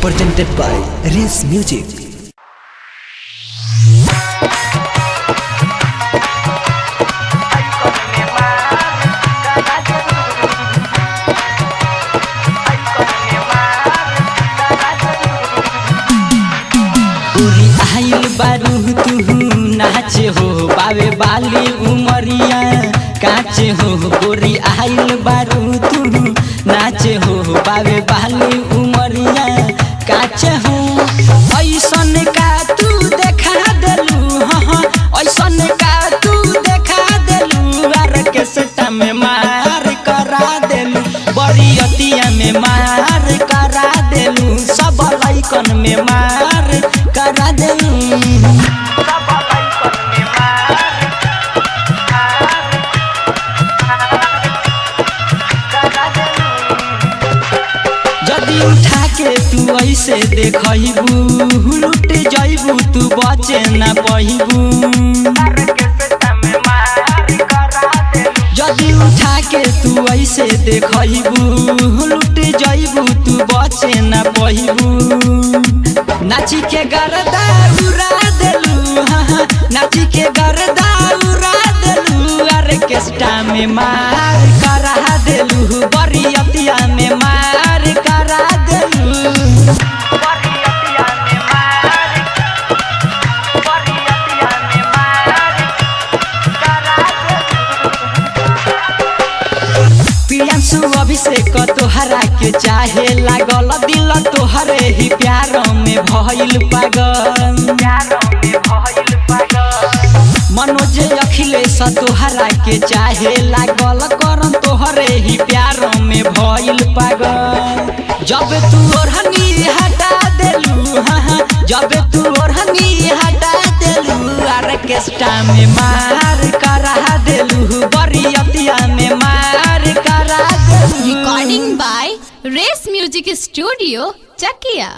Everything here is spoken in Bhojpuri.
presented by Race Music. बारू तू नाचे हो बावे बाली उमरिया काचे हो गोरी आइल बारू तू नाचे हो बावे बाली उमरिया काचे हो ऐसन का तू देखा देलू हाँ ऐसन का तू देखा देलू आर्केस्ट्रा में मार करा देलू बरियतिया में मार करा देलू सब लइकन में मार करा देलू जदी उठा के तू ऐसे देखबू लुट जाइबू तू बचे ना पहिबू जदी उठा के तू ऐसे देखबू लुट जाइबू तू बचे ना पहिबू नाची के गर्दा उड़ा देलू हाँ नाची के गर्दा उड़ा देलू आर्केस्ट्रा में मार करा देलू बरियतिया में मार करा देलू प्रियांशु अभिषेक तोहरा के चाहे लागल दिल तोहरे ही प्यार में भइल पागल मनोज अखिलेश तोहरा के चाहे लागल करम तोहरे ही प्यार में भइल पागल जब तू ओढ़नी हटा देलू हाँ जब तू ओढ़नी हटा देलू आर्केस्ट्रा में मार करा देलू बरियतिया में मार करा देलू। Recording by Race Music Studio, Chakia.